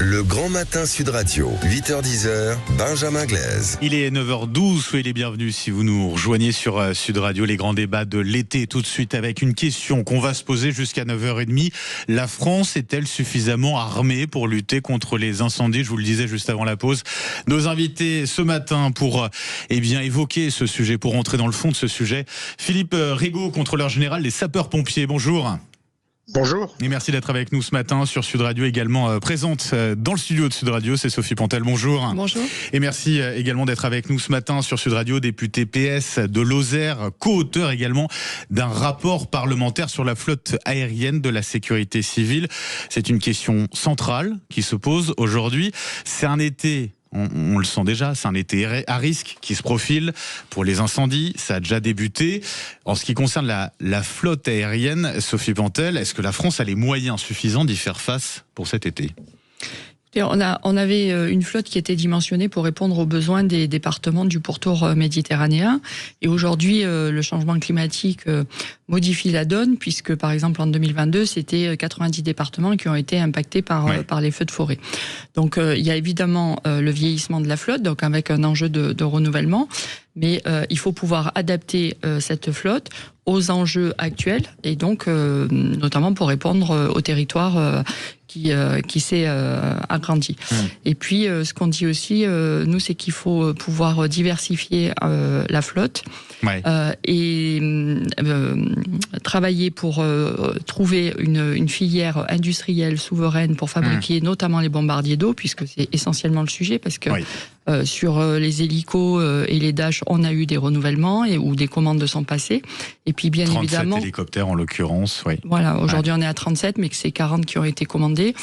Le Grand Matin Sud Radio, 8h-10h, Benjamin Glaise. Il est 9h12, soyez les bienvenus si vous nous rejoignez sur Sud Radio, les grands débats de l'été, tout de suite avec une question qu'on va se poser jusqu'à 9h30. La France est-elle suffisamment armée pour lutter contre les incendies? Je vous le disais juste avant la pause. Nos invités ce matin pour évoquer ce sujet, pour entrer dans le fond de ce sujet. Philippe Rigaud, contrôleur général des sapeurs-pompiers, bonjour. Bonjour. Et merci d'être avec nous ce matin sur Sud Radio, également présente dans le studio de Sud Radio, c'est Sophie Pantel, bonjour. Bonjour. Et merci également d'être avec nous ce matin sur Sud Radio, député PS de Lozère, co-auteur également d'un rapport parlementaire sur la flotte aérienne de la sécurité civile. C'est une question centrale qui se pose aujourd'hui. C'est un été... On le sent déjà, c'est un été à risque qui se profile pour les incendies, ça a déjà débuté. En ce qui concerne la flotte aérienne, Sophie Pantel, est-ce que la France a les moyens suffisants d'y faire face pour cet été ? On avait une flotte qui était dimensionnée pour répondre aux besoins des départements du pourtour méditerranéen. Et aujourd'hui, le changement climatique modifie la donne, puisque par exemple en 2022, c'était 90 départements qui ont été impactés par les feux de forêt. Donc il y a évidemment le vieillissement de la flotte, donc avec un enjeu de renouvellement. Mais il faut pouvoir adapter cette flotte aux enjeux actuels et donc notamment pour répondre au territoire qui s'est agrandi. Et puis ce qu'on dit aussi, nous, c'est qu'il faut pouvoir diversifier la flotte et travailler pour trouver une filière industrielle souveraine pour fabriquer notamment les bombardiers d'eau, puisque c'est essentiellement le sujet, parce que sur les hélicos et les Dash, on a eu des renouvellements ou des commandes sont passées. Et puis bien 37 évidemment, hélicoptères en l'occurrence. Voilà, aujourd'hui on est à 37, mais que c'est 40 qui ont été commandés.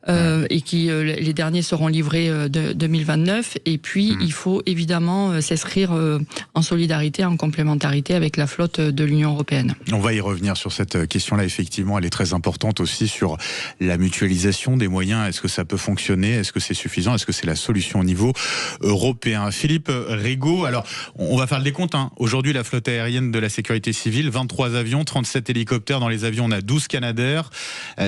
Et qui les derniers seront livrés de 2029. Et puis il faut évidemment s'inscrire en solidarité, en complémentarité avec la flotte de l'Union européenne. On va y revenir sur cette question-là. Effectivement, elle est très importante aussi sur la mutualisation des moyens. Est-ce que ça peut fonctionner? Est-ce que c'est suffisant? Est-ce que c'est la solution au niveau européen? Philippe Rigaud, alors on va faire le décompte. Aujourd'hui, la flotte aérienne de la sécurité civile, 23 avions, 37 hélicoptères. Dans les avions, on a 12 Canadair,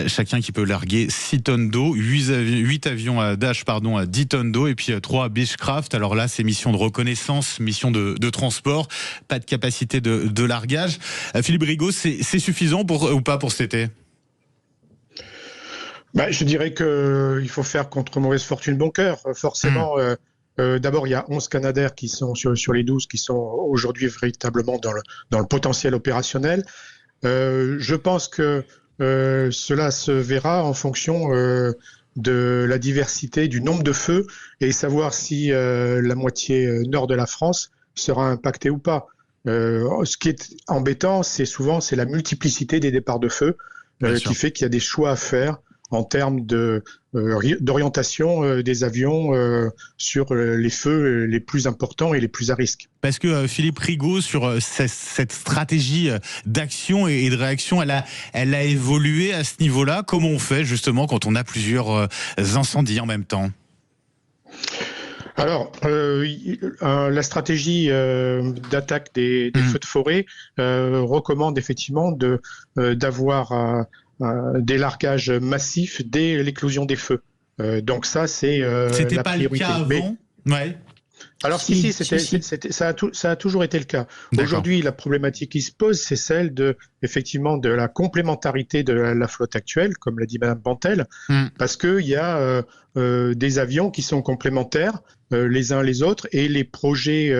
chacun qui peut larguer 6 tonnes d'eau. 8 avions à Dash, à 10 tonnes d'eau, et puis 3 Beechcraft. Alors là, c'est mission de reconnaissance, mission de transport, pas de capacité de largage. Philippe Rigaud, c'est suffisant ou pas pour cet été? Je dirais qu'il faut faire contre mauvaise fortune bon cœur. Forcément, d'abord, il y a 11 Canadair qui sont sur les 12 qui sont aujourd'hui véritablement dans le potentiel opérationnel. Je pense que cela se verra en fonction de la diversité du nombre de feux et savoir si la moitié nord de la France sera impactée ou pas. Ce qui est embêtant, c'est la multiplicité des départs de feu qui fait qu'il y a des choix à faire en termes d'orientation des avions sur les feux les plus importants et les plus à risque. Parce que Philippe Rigaud, sur cette stratégie d'action et de réaction, elle a évolué à ce niveau-là. Comment on fait justement quand on a plusieurs incendies en même temps ? Alors, la stratégie d'attaque des feux de forêt recommande effectivement d'avoir des largages massifs dès l'éclosion des feux. Donc ça, c'est c'était la pas priorité. le cas avant. Alors ça a toujours été le cas. Aujourd'hui, la problématique qui se pose, c'est celle de la complémentarité de la flotte actuelle, comme l'a dit Madame Pantel, parce qu'il y a des avions qui sont complémentaires les uns les autres, et les projets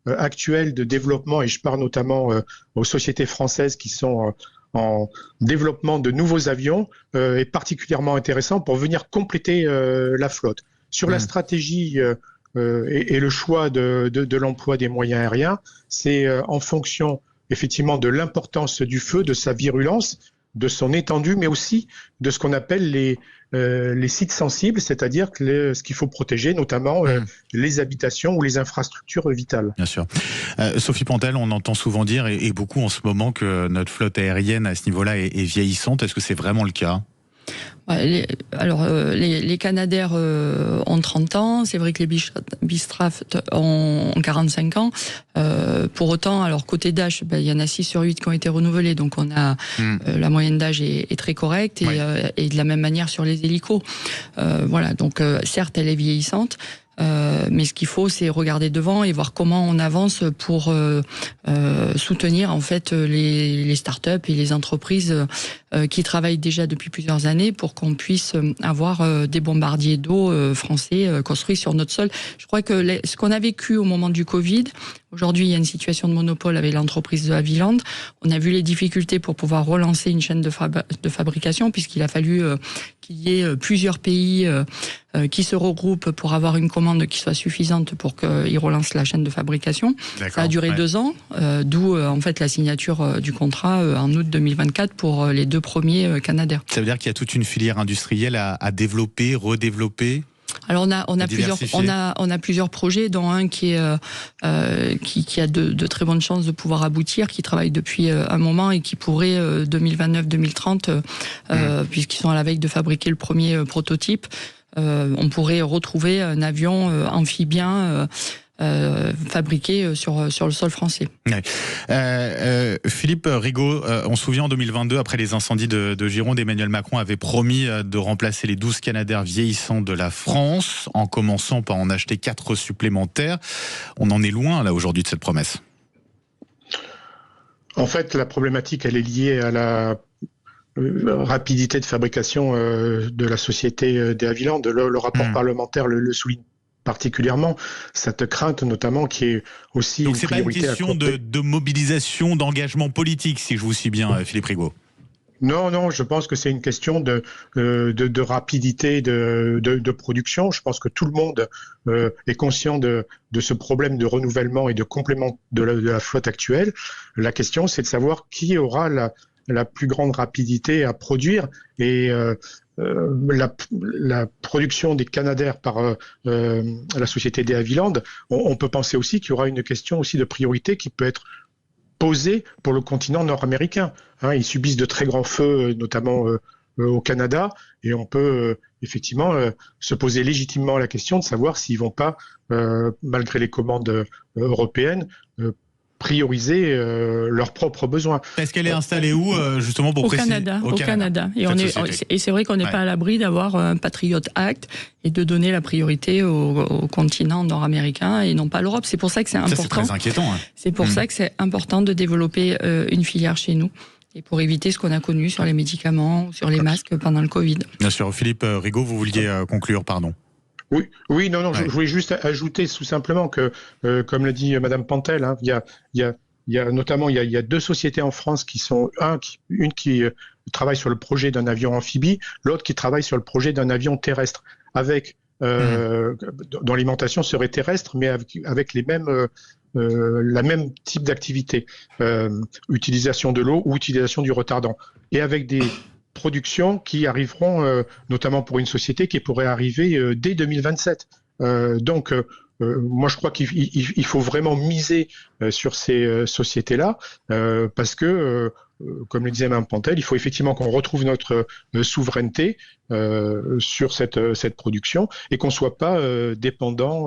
actuels de développement, et je parle notamment aux sociétés françaises qui sont en développement de nouveaux avions, est particulièrement intéressant pour venir compléter la flotte. Sur la stratégie et le choix de l'emploi des moyens aériens, c'est en fonction effectivement de l'importance du feu, de sa virulence, de son étendue, mais aussi de ce qu'on appelle les sites sensibles, c'est-à-dire ce qu'il faut protéger, notamment les habitations ou les infrastructures vitales. Bien sûr. Sophie Pantel, on entend souvent dire, et beaucoup en ce moment, que notre flotte aérienne à ce niveau-là est vieillissante. Est-ce que c'est vraiment le cas ? Les Canadair ont 30 ans, c'est vrai que les Beechcraft ont 45 ans. Pour autant, alors côté d'âge, il y en a 6 sur 8 qui ont été renouvelés, donc on a la moyenne d'âge est très correcte, et de la même manière sur les hélicos. Voilà, donc certes elle est vieillissante, mais ce qu'il faut, c'est regarder devant et voir comment on avance pour soutenir en fait les startups et les entreprises qui travaillent déjà depuis plusieurs années pour qu'on puisse avoir des bombardiers d'eau français construits sur notre sol. Je crois que ce qu'on a vécu au moment du Covid, aujourd'hui il y a une situation de monopole avec l'entreprise de Havilland. On a vu les difficultés pour pouvoir relancer une chaîne de fabrication, puisqu'il a fallu qu'il y ait plusieurs pays qui se regroupent pour avoir une commande qui soit suffisante pour qu'ils relancent la chaîne de fabrication. Ça a duré 2 ans, d'où en fait la signature du contrat en août 2024 pour les 2 premiers Canadair. Ça veut dire qu'il y a toute une filière industrielle à développer, redévelopper. Alors on a plusieurs projets, dont un qui a de très bonnes chances de pouvoir aboutir, qui travaille depuis un moment et qui pourrait 2029-2030, puisqu'ils sont à la veille de fabriquer le premier prototype, on pourrait retrouver un avion amphibien fabriqué sur le sol français. Philippe Rigaud, on se souvient en 2022, après les incendies de Gironde, Emmanuel Macron avait promis de remplacer les 12 Canadair vieillissants de la France, en commençant par en acheter 4 supplémentaires. On en est loin là aujourd'hui de cette promesse. En fait, la problématique, elle est liée à la rapidité de fabrication de la société des Havilland. Le rapport parlementaire le souligne particulièrement, cette crainte notamment qui est aussi donc une c'est priorité. Donc c'est pas une question de mobilisation, d'engagement politique, si je vous suis bien, Philippe Rigaud. Non, je pense que c'est une question de rapidité de production. Je pense que tout le monde est conscient de ce problème de renouvellement et de complément de la flotte actuelle. La question, c'est de savoir qui aura la plus grande rapidité à produire, et la production des Canadair par la société des Havilland, on peut penser aussi qu'il y aura une question aussi de priorité qui peut être posée pour le continent nord-américain. Ils subissent de très grands feux, notamment au Canada, et on peut effectivement se poser légitimement la question de savoir s'ils vont pas, malgré les commandes européennes, prioriser leurs propres besoins. Est-ce qu'elle est installée où, justement, pour préciser ? Au Canada. Et c'est vrai qu'on n'est pas à l'abri d'avoir un Patriot Act et de donner la priorité au continent nord-américain et non pas à l'Europe. C'est pour ça que c'est important. C'est très inquiétant. C'est pour ça que c'est important de développer une filière chez nous, et pour éviter ce qu'on a connu sur les médicaments ou sur les masques pendant le Covid. Bien sûr. Philippe Rigaud, vous vouliez conclure, pardon. Oui, non, je voulais juste ajouter tout simplement que, comme le dit Madame Pantel, il y a notamment 2 sociétés en France qui sont une qui travaille sur le projet d'un avion amphibie, l'autre qui travaille sur le projet d'un avion terrestre, avec dont l'alimentation serait terrestre, mais avec les mêmes la même type d'activité, utilisation de l'eau ou utilisation du retardant, et avec des productions qui arriveront, notamment pour une société qui pourrait arriver dès 2027. Donc, moi, je crois qu'il faut vraiment miser sur ces sociétés-là, parce que, comme le disait Mme Pantel, il faut effectivement qu'on retrouve notre souveraineté sur cette production, et qu'on ne soit pas dépendant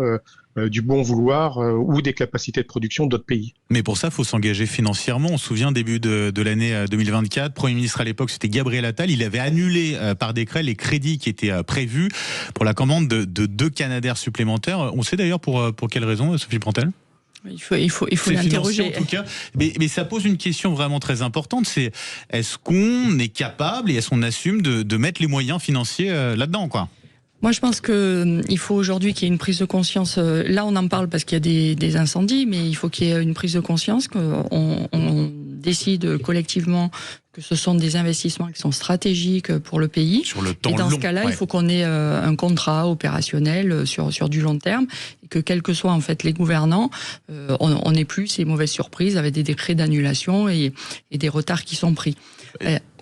du bon vouloir ou des capacités de production d'autres pays. Mais pour ça, il faut s'engager financièrement. On se souvient, début de l'année 2024, Premier ministre à l'époque, c'était Gabriel Attal. Il avait annulé par décret les crédits qui étaient prévus pour la commande de 2 Canadair supplémentaires. On sait d'ailleurs pour quelle raison, Sophie Pantel ? Il faut l'interroger. En tout cas, mais ça pose une question vraiment très importante. C'est est-ce qu'on est capable et est-ce qu'on assume de mettre les moyens financiers là-dedans, quoi ? Moi, je pense qu'il faut aujourd'hui qu'il y ait une prise de conscience. Là, on en parle parce qu'il y a des incendies, mais il faut qu'il y ait une prise de conscience, qu'on décide collectivement que ce sont des investissements qui sont stratégiques pour le pays. Sur le temps long. Et dans ce cas-là, il faut qu'on ait un contrat opérationnel sur du long terme, et que quels que soient en fait les gouvernants, on n'ait plus ces mauvaises surprises avec des décrets d'annulation et des retards qui sont pris.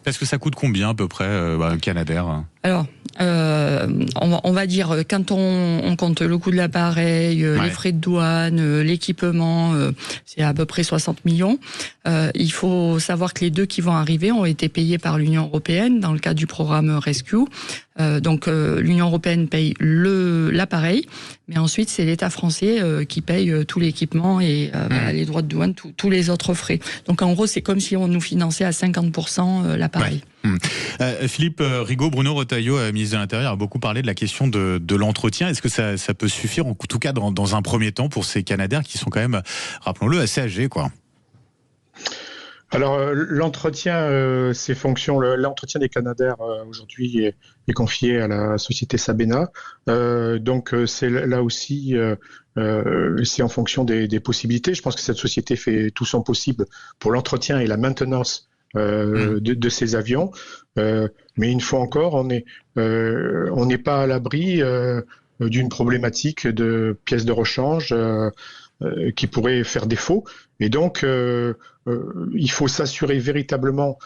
Parce que ça coûte combien à peu près un Canadair ? Alors, on va dire, quand on compte le coût de l'appareil, les frais de douane, l'équipement, c'est à peu près 60 millions. Il faut savoir que les 2 qui vont arriver ont été payés par l'Union européenne dans le cadre du programme Rescue. Donc l'Union européenne paye l'appareil, mais ensuite c'est l'État français qui paye tout l'équipement et les droits de douane, tous les autres frais. Donc en gros, c'est comme si on nous finançait à 50% l'appareil. Philippe Rigaud, Bruno Retailleau, ministre de l'Intérieur, a beaucoup parlé de la question de l'entretien. Est-ce que ça peut suffire, en tout cas dans un premier temps, pour ces Canadair qui sont quand même, rappelons-le, assez âgés, quoi? Alors l'entretien, ces fonctions, l'entretien des Canadair aujourd'hui est confié à la société Sabena. Donc c'est là aussi, c'est en fonction des possibilités. Je pense que cette société fait tout son possible pour l'entretien et la maintenance de ces avions. Mais une fois encore, on n'est pas à l'abri d'une problématique de pièces de rechange qui pourrait faire défaut. Et donc, il faut s'assurer véritablement,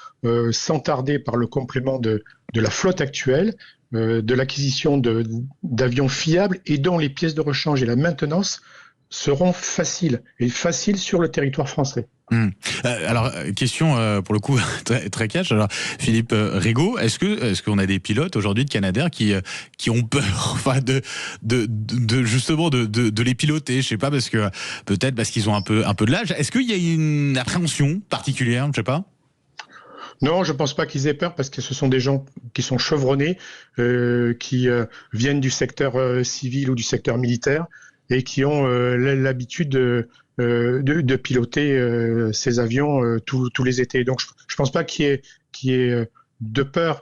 sans tarder, par le complément de la flotte actuelle, de l'acquisition d'avions fiables et dont les pièces de rechange et la maintenance seront faciles sur le territoire français. Alors, question pour le coup très cash. Alors, Philippe Rigaud, est-ce qu'on a des pilotes aujourd'hui de Canadair qui ont peur, enfin de justement de les piloter? Je sais pas, peut-être parce qu'ils ont un peu de l'âge. Est-ce qu'il y a une appréhension particulière? Je sais pas. Non, je pense pas qu'ils aient peur, parce que ce sont des gens qui sont chevronnés, qui viennent du secteur civil ou du secteur militaire et qui ont l'habitude de piloter ces avions tous les étés. Donc je pense pas qu'il y ait de peur.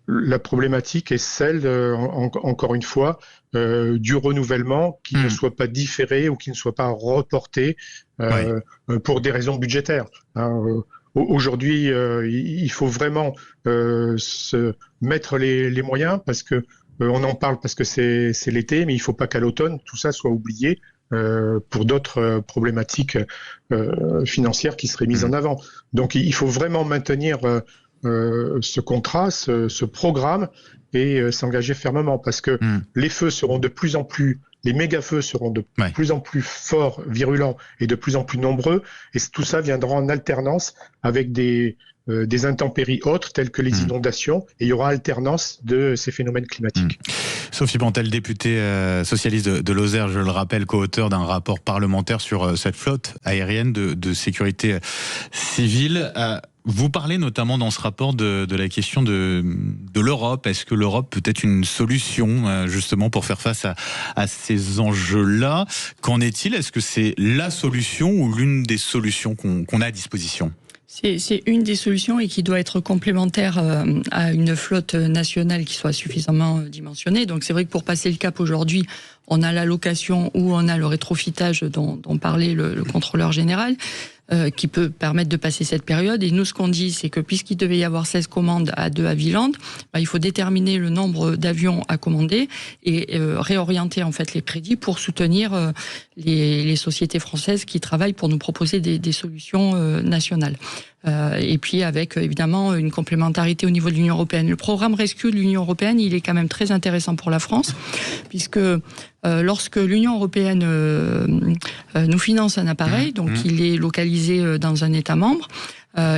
La problématique est celle, encore une fois, du renouvellement qui ne soit pas différé ou qui ne soit pas reporté pour des raisons budgétaires. Aujourd'hui, il faut vraiment se mettre les moyens, parce que on en parle parce que c'est l'été, mais il ne faut pas qu'à l'automne tout ça soit oublié pour d'autres problématiques financières qui seraient mises en avant. Donc il faut vraiment maintenir ce contrat, ce programme, et s'engager fermement, parce que les feux seront de plus en plus, les méga-feux seront de plus en plus forts, virulents et de plus en plus nombreux, et tout ça viendra en alternance avec des intempéries autres telles que les inondations, et il y aura alternance de ces phénomènes climatiques. Sophie Pantel, députée socialiste de Lozère, je le rappelle, co-auteur d'un rapport parlementaire sur cette flotte aérienne de sécurité civile. Vous parlez notamment dans ce rapport de la question de l'Europe. Est-ce que l'Europe peut être une solution justement pour faire face à ces enjeux-là? Qu'en est-il? Est-ce que c'est la solution ou l'une des solutions qu'on a à disposition? C'est une des solutions, et qui doit être complémentaire à une flotte nationale qui soit suffisamment dimensionnée. Donc c'est vrai que pour passer le cap aujourd'hui, on a la location ou on a le rétrofitage dont parlait le contrôleur général, qui peut permettre de passer cette période. Et nous, ce qu'on dit, c'est que puisqu'il devait y avoir 16 commandes à 2 à Villande, il faut déterminer le nombre d'avions à commander et réorienter en fait les crédits pour soutenir les sociétés françaises qui travaillent pour nous proposer des solutions nationales. Et puis avec évidemment une complémentarité au niveau de l'Union européenne. Le programme Rescue de l'Union européenne, il est quand même très intéressant pour la France, puisque lorsque l'Union européenne nous finance un appareil, donc il est localisé dans un État membre,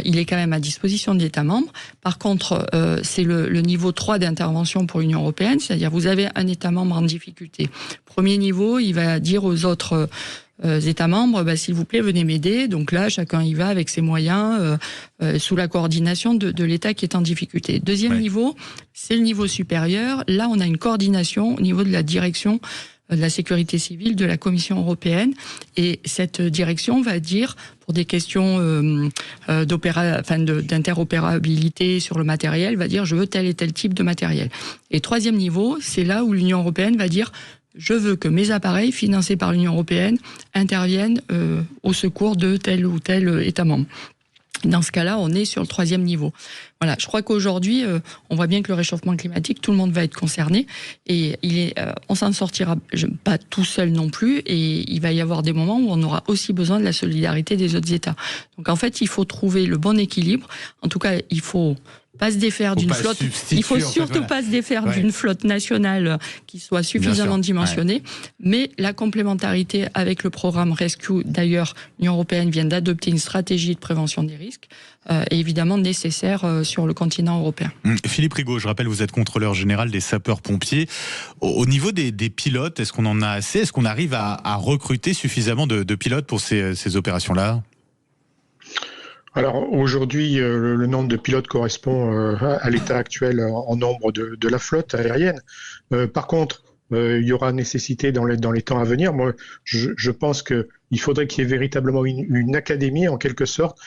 il est quand même à disposition de l'État membre. Par contre, c'est le niveau 3 d'intervention pour l'Union européenne, c'est-à-dire vous avez un État membre en difficulté. Premier niveau, il va dire aux autres États membres, s'il vous plaît, venez m'aider. Donc là, chacun y va avec ses moyens, sous la coordination de l'État qui est en difficulté. Deuxième niveau, c'est le niveau supérieur. Là, on a une coordination au niveau de la direction de la sécurité civile de la Commission européenne, et cette direction va dire, pour des questions d'interopérabilité sur le matériel, va dire je veux tel et tel type de matériel. Et troisième niveau, c'est là où l'Union européenne va dire je veux que mes appareils financés par l'Union européenne interviennent au secours de tel ou tel État membre. Dans ce cas-là, on est sur le troisième niveau. Voilà, je crois qu'aujourd'hui, on voit bien que le réchauffement climatique, tout le monde va être concerné, et on s'en sortira pas tout seul non plus, et il va y avoir des moments où on aura aussi besoin de la solidarité des autres États. Donc en fait, il faut trouver le bon équilibre. En tout cas, il faut pas se défaire d'une flotte. Il faut surtout pas se défaire d'une flotte nationale qui soit suffisamment dimensionnée. Mais la complémentarité avec le programme Rescue, d'ailleurs, l'Union européenne vient d'adopter une stratégie de prévention des risques, est évidemment nécessaire sur le continent européen. Philippe Rigaud, je rappelle, vous êtes contrôleur général des sapeurs-pompiers. Au niveau des pilotes, est-ce qu'on en a assez? Est-ce qu'on arrive à recruter suffisamment de pilotes pour ces opérations-là? Alors aujourd'hui, le nombre de pilotes correspond à l'état actuel en nombre de la flotte aérienne. Par contre, il y aura nécessité dans les temps à venir. Moi, je pense qu'il faudrait qu'il y ait véritablement une académie, en quelque sorte,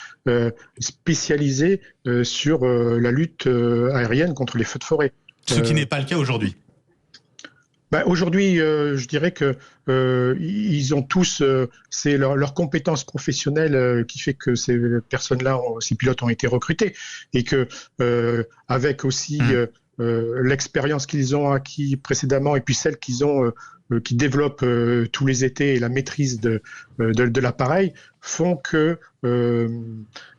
spécialisée sur la lutte aérienne contre les feux de forêt. Ce qui n'est pas le cas aujourd'hui. Aujourd'hui, je dirais que ils ont tous, c'est leur compétence professionnelle qui fait que ces personnes-là, ces pilotes ont été recrutés, et que avec aussi l'expérience qu'ils ont acquis précédemment, et puis celle qu'ils ont, qui développent tous les étés, et la maîtrise de l'appareil, font que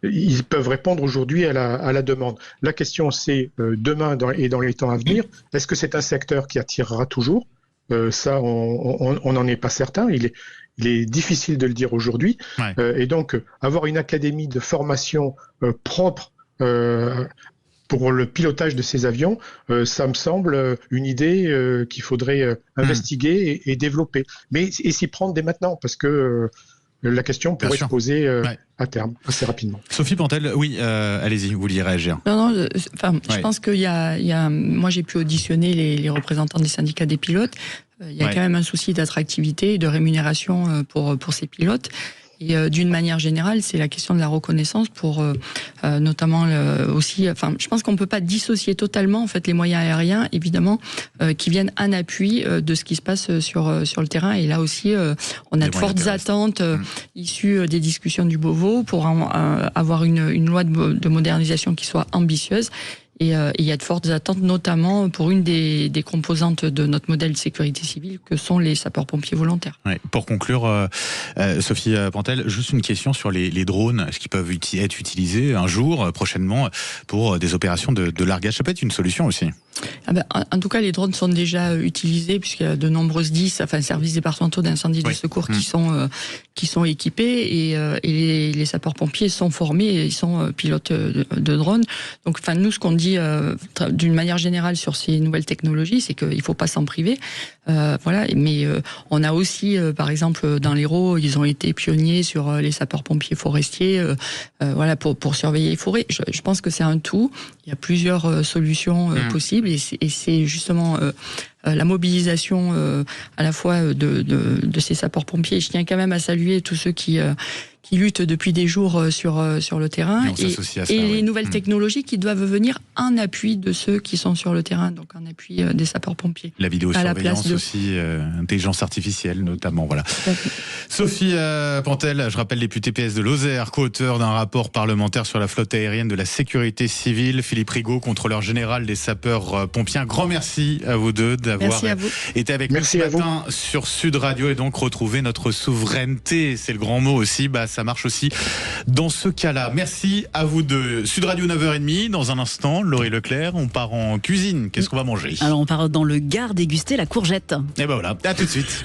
ils peuvent répondre aujourd'hui à la demande. La question, c'est demain et dans les temps à venir, est-ce que c'est un secteur qui attirera toujours? Ça, on n'en est pas certain. Il est difficile de le dire aujourd'hui. Et donc, avoir une académie de formation propre pour le pilotage de ces avions, ça me semble une idée qu'il faudrait investiguer et développer. Et s'y prendre dès maintenant, parce que la question pourrait se poser à terme, assez rapidement. Sophie Pantel, oui, allez-y, vous vouliez réagir. Non, je pense qu'il y a, moi j'ai pu auditionner les représentants des syndicats des pilotes. Il y a quand même un souci d'attractivité et de rémunération pour ces pilotes. Et d'une manière générale, c'est la question de la reconnaissance pour notamment aussi. Enfin, je pense qu'on peut pas dissocier totalement en fait les moyens aériens, évidemment, qui viennent en appui de ce qui se passe sur le terrain. Et là aussi, on a de fortes attentes issues des discussions du Beauvau pour avoir une loi de modernisation qui soit ambitieuse. Et il y a de fortes attentes, notamment pour une des composantes de notre modèle de sécurité civile, que sont les sapeurs-pompiers volontaires. Pour conclure, Sophie Pantel, juste une question sur les drones. Est-ce qu'ils peuvent être utilisés un jour, prochainement, pour des opérations de largage? Ça peut être une solution aussi. En tout cas, les drones sont déjà utilisés, puisqu'il y a de nombreuses services départementaux d'incendie et de secours qui sont équipés, et les sapeurs-pompiers sont formés et ils sont pilotes de drones. Donc, nous, ce qu'on dit d'une manière générale sur ces nouvelles technologies, c'est qu'il ne faut pas s'en priver. Mais on a aussi, par exemple, dans l'Hérault, ils ont été pionniers sur les sapeurs-pompiers forestiers, pour surveiller les forêts. Je pense que c'est un tout. Il y a plusieurs solutions possibles, et c'est justement la mobilisation à la fois de ces sapeurs-pompiers. Je tiens quand même à saluer tous ceux qui luttent depuis des jours sur le terrain, et les nouvelles technologies qui doivent venir en appui de ceux qui sont sur le terrain, donc en appui des sapeurs-pompiers. La vidéosurveillance aussi, intelligence artificielle notamment. Voilà. Sophie Pantel, je rappelle, députée PS de Lozère, co-auteur d'un rapport parlementaire sur la flotte aérienne de la sécurité civile. Philippe Rigaud, contrôleur général des sapeurs-pompiers. Un grand merci à vous deux d'avoir été avec nous ce matin sur Sud Radio, et donc retrouver notre souveraineté. C'est le grand mot aussi. Ça marche aussi dans ce cas-là. Merci à vous deux. Sud Radio 9h30. Dans un instant, Laurie Leclerc, on part en cuisine. Qu'est-ce qu'on va manger? Alors on part dans le Gard déguster la courgette. Et voilà, à tout de suite.